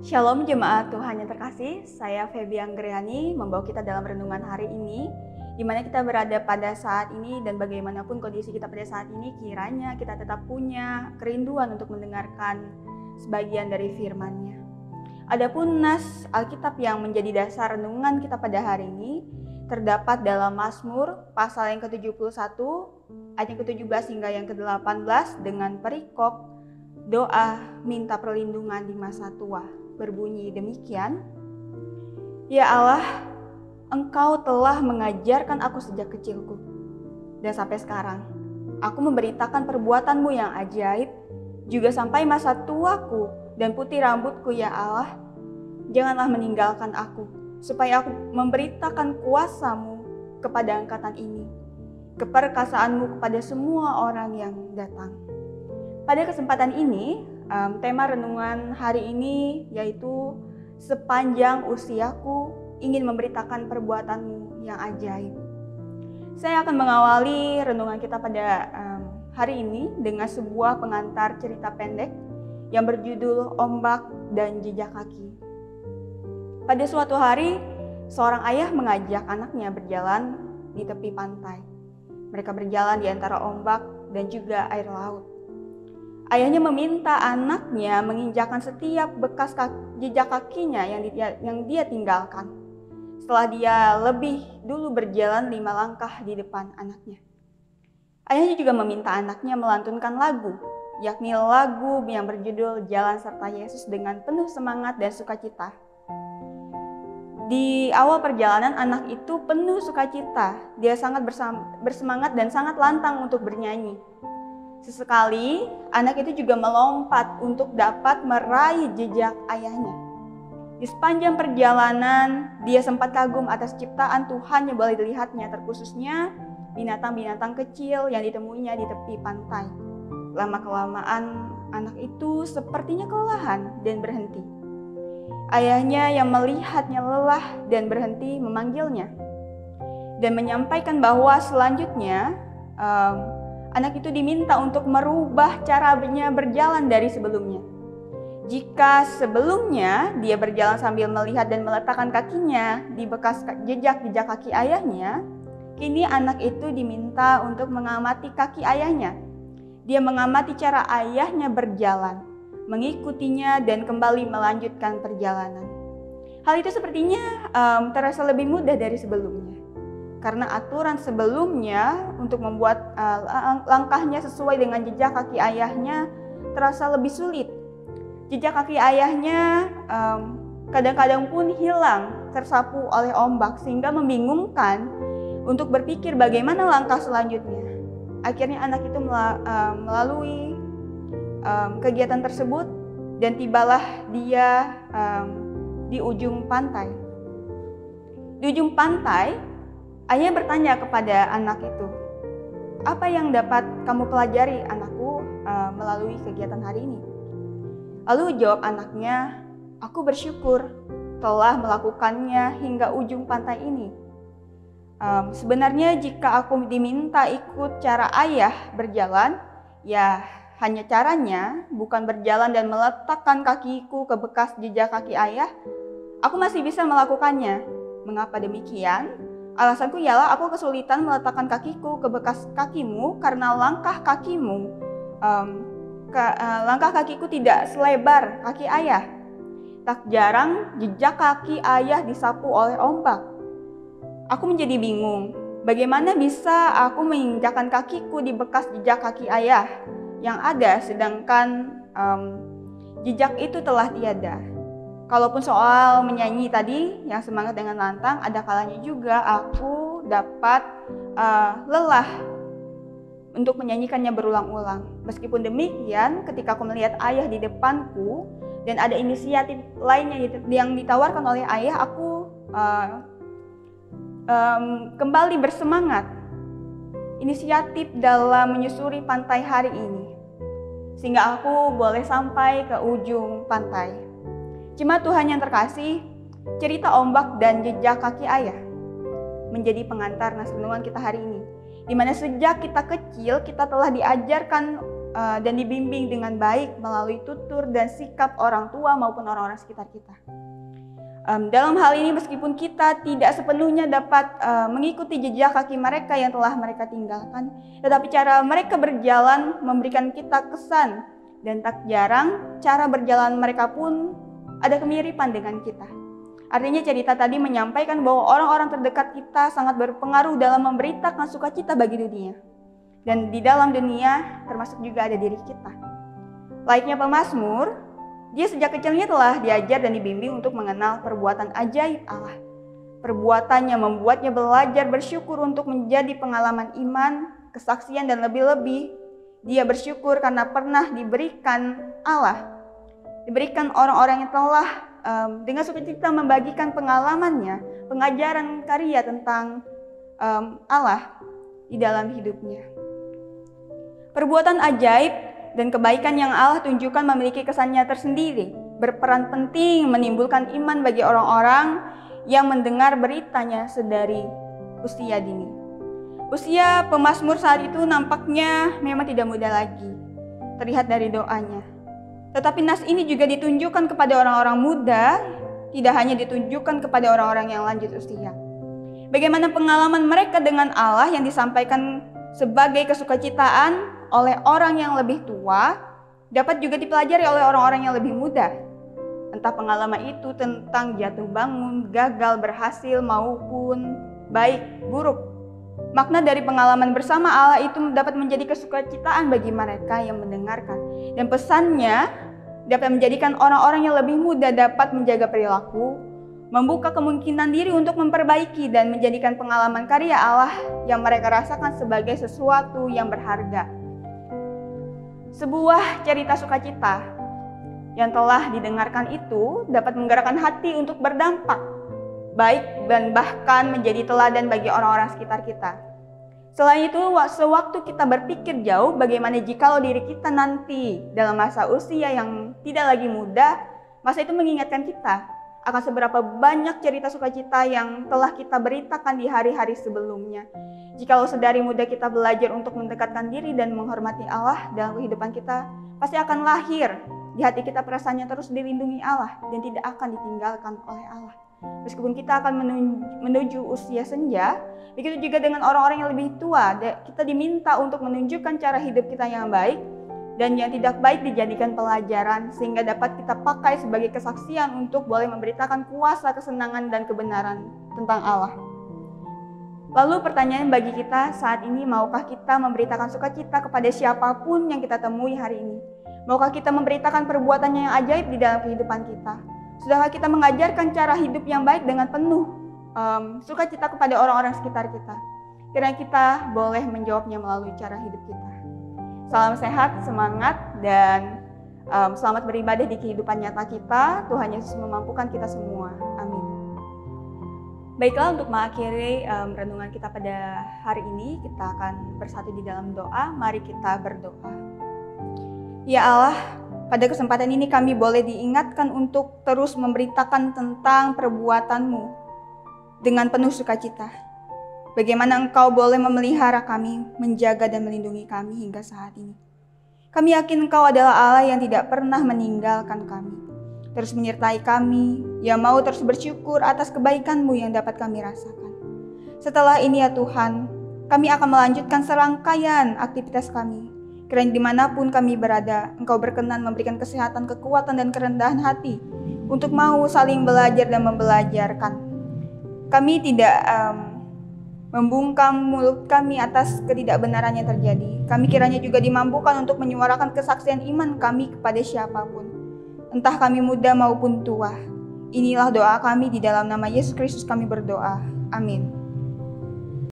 Shalom jemaat Tuhan yang terkasih, saya Feby Anggriani membawa kita dalam renungan hari ini, di mana kita berada pada saat ini dan bagaimanapun kondisi kita pada saat ini, kiranya kita tetap punya kerinduan untuk mendengarkan sebagian dari firman-Nya. Adapun nas Alkitab yang menjadi dasar renungan kita pada hari ini, terdapat dalam Mazmur pasal yang ke-71, ayat yang ke-17 hingga yang ke-18 dengan perikop doa minta perlindungan di masa tua. Berbunyi demikian, Ya Allah, Engkau telah mengajarkan aku sejak kecilku, dan sampai sekarang aku memberitakan perbuatan-Mu yang ajaib, juga sampai masa tuaku dan putih rambutku. Ya Allah, janganlah meninggalkan aku, supaya aku memberitakan kuasa-Mu kepada angkatan ini, keperkasaan-Mu kepada semua orang yang datang. Pada kesempatan ini, tema renungan hari ini yaitu sepanjang usiaku ingin memberitakan perbuatan-Mu yang ajaib. Saya akan mengawali renungan kita pada hari ini dengan sebuah pengantar cerita pendek yang berjudul Ombak dan Jejak Kaki. Pada suatu hari, seorang ayah mengajak anaknya berjalan di tepi pantai. Mereka berjalan di antara ombak dan juga air laut. Ayahnya meminta anaknya menginjakkan setiap bekas jejak kakinya yang dia tinggalkan, setelah dia lebih dulu berjalan 5 langkah di depan anaknya. Ayahnya juga meminta anaknya melantunkan lagu, yakni lagu yang berjudul Jalan Serta Yesus dengan penuh semangat dan sukacita. Di awal perjalanan, anak itu penuh sukacita. Dia sangat bersemangat dan sangat lantang untuk bernyanyi. Sesekali, anak itu juga melompat untuk dapat meraih jejak ayahnya. Di sepanjang perjalanan, dia sempat kagum atas ciptaan Tuhan yang boleh dilihatnya, terkhususnya binatang-binatang kecil yang ditemuinya di tepi pantai. Lama-kelamaan, anak itu sepertinya kelelahan dan berhenti. Ayahnya yang melihatnya lelah dan berhenti memanggilnya dan menyampaikan bahwa selanjutnya anak itu diminta untuk merubah caranya berjalan dari sebelumnya. Jika sebelumnya dia berjalan sambil melihat dan meletakkan kakinya di bekas jejak kaki ayahnya, kini anak itu diminta untuk mengamati kaki ayahnya. Dia mengamati cara ayahnya berjalan, mengikutinya dan kembali melanjutkan perjalanan. Hal itu sepertinya terasa lebih mudah dari sebelumnya. Karena aturan sebelumnya untuk membuat langkahnya sesuai dengan jejak kaki ayahnya terasa lebih sulit. Jejak kaki ayahnya kadang-kadang pun hilang, tersapu oleh ombak sehingga membingungkan untuk berpikir bagaimana langkah selanjutnya. Akhirnya anak itu melalui kegiatan tersebut dan tibalah dia di ujung pantai. Di ujung pantai, ayah bertanya kepada anak itu, apa yang dapat kamu pelajari anakku melalui kegiatan hari ini? Lalu jawab anaknya, aku bersyukur telah melakukannya hingga ujung pantai ini. Sebenarnya jika aku diminta ikut cara ayah berjalan, ya hanya caranya bukan berjalan dan meletakkan kakiku ke bekas jejak kaki ayah, aku masih bisa melakukannya. Mengapa demikian? Alasanku ialah aku kesulitan meletakkan kakiku ke bekas kakimu karena langkah kakiku tidak selebar kaki ayah. Tak jarang jejak kaki ayah disapu oleh ombak. Aku menjadi bingung, bagaimana bisa aku menginjakkan kakiku di bekas jejak kaki ayah yang ada sedangkan jejak itu telah tiada. Kalaupun soal menyanyi tadi yang semangat dengan lantang, ada kalanya juga aku dapat lelah untuk menyanyikannya berulang-ulang. Meskipun demikian, ketika aku melihat ayah di depanku dan ada inisiatif lainnya yang ditawarkan oleh ayah, aku kembali bersemangat. Inisiatif dalam menyusuri pantai hari ini, sehingga aku boleh sampai ke ujung pantai. Jemaat Tuhan yang terkasih, cerita ombak dan jejak kaki ayah menjadi pengantar nas renungan kita hari ini, di mana sejak kita kecil kita telah diajarkan dan dibimbing dengan baik melalui tutur dan sikap orang tua maupun orang-orang sekitar kita. Dalam hal ini meskipun kita tidak sepenuhnya dapat mengikuti jejak kaki mereka yang telah mereka tinggalkan, tetapi cara mereka berjalan memberikan kita kesan, dan tak jarang cara berjalan mereka pun ada kemiripan dengan kita. Artinya cerita tadi menyampaikan bahwa orang-orang terdekat kita sangat berpengaruh dalam memberitakan sukacita bagi dunia. Dan di dalam dunia termasuk juga ada diri kita. Layaknya pemazmur, dia sejak kecilnya telah diajar dan dibimbing untuk mengenal perbuatan ajaib Allah. Perbuatannya membuatnya belajar bersyukur untuk menjadi pengalaman iman, kesaksian, dan lebih-lebih dia bersyukur karena pernah diberikan Allah. Diberikan orang-orang yang telah dengan sukacita membagikan pengalamannya, pengajaran karya tentang Allah di dalam hidupnya. Perbuatan ajaib dan kebaikan yang Allah tunjukkan memiliki kesannya tersendiri, berperan penting menimbulkan iman bagi orang-orang yang mendengar beritanya sedari usia dini. Usia pemazmur saat itu nampaknya memang tidak muda lagi, terlihat dari doanya. Tetapi nas ini juga ditunjukkan kepada orang-orang muda, tidak hanya ditunjukkan kepada orang-orang yang lanjut usia. Bagaimana pengalaman mereka dengan Allah yang disampaikan sebagai kesukacitaan oleh orang yang lebih tua dapat juga dipelajari oleh orang-orang yang lebih muda. Entah pengalaman itu tentang jatuh bangun, gagal, berhasil, maupun baik, buruk. Makna dari pengalaman bersama Allah itu dapat menjadi kesukacitaan bagi mereka yang mendengarkan. Dan pesannya dapat menjadikan orang-orang yang lebih muda dapat menjaga perilaku, membuka kemungkinan diri untuk memperbaiki dan menjadikan pengalaman karya Allah yang mereka rasakan sebagai sesuatu yang berharga. Sebuah cerita sukacita yang telah didengarkan itu dapat menggerakkan hati untuk berdampak baik dan bahkan menjadi teladan bagi orang-orang sekitar kita. Selain itu, sewaktu kita berpikir jauh bagaimana jikalau diri kita nanti dalam masa usia yang tidak lagi muda, masa itu mengingatkan kita akan seberapa banyak cerita sukacita yang telah kita beritakan di hari-hari sebelumnya. Jikalau sedari muda kita belajar untuk mendekatkan diri dan menghormati Allah dalam kehidupan kita, pasti akan lahir di hati kita perasaannya terus dilindungi Allah dan tidak akan ditinggalkan oleh Allah. Meskipun kita akan menuju usia senja, begitu juga dengan orang-orang yang lebih tua, kita diminta untuk menunjukkan cara hidup kita yang baik dan yang tidak baik dijadikan pelajaran sehingga dapat kita pakai sebagai kesaksian untuk boleh memberitakan kuasa, kesenangan, dan kebenaran tentang Allah. Lalu pertanyaan bagi kita saat ini, maukah kita memberitakan sukacita kepada siapapun yang kita temui hari ini? Maukah kita memberitakan perbuatannya yang ajaib di dalam kehidupan kita? Sudahkah kita mengajarkan cara hidup yang baik dengan penuh sukacita kepada orang-orang sekitar kita? Kiranya kita boleh menjawabnya melalui cara hidup kita. Salam sehat, semangat, dan selamat beribadah di kehidupan nyata kita. Tuhan Yesus memampukan kita semua. Amin. Baiklah, untuk mengakhiri renungan kita pada hari ini, kita akan bersatu di dalam doa. Mari kita berdoa. Ya Allah, pada kesempatan ini kami boleh diingatkan untuk terus memberitakan tentang perbuatan-Mu dengan penuh sukacita. Bagaimana Engkau boleh memelihara kami, menjaga dan melindungi kami hingga saat ini. Kami yakin Engkau adalah Allah yang tidak pernah meninggalkan kami. Terus menyertai kami, yang mau terus bersyukur atas kebaikan-Mu yang dapat kami rasakan. Setelah ini ya Tuhan, kami akan melanjutkan serangkaian aktivitas kami. Kiranya dimanapun kami berada, Engkau berkenan memberikan kesehatan, kekuatan, dan kerendahan hati untuk mau saling belajar dan membelajarkan. Kami tidak membungkam mulut kami atas ketidakbenaran yang terjadi. Kami kiranya juga dimampukan untuk menyuarakan kesaksian iman kami kepada siapapun, entah kami muda maupun tua. Inilah doa kami, di dalam nama Yesus Kristus kami berdoa. Amin.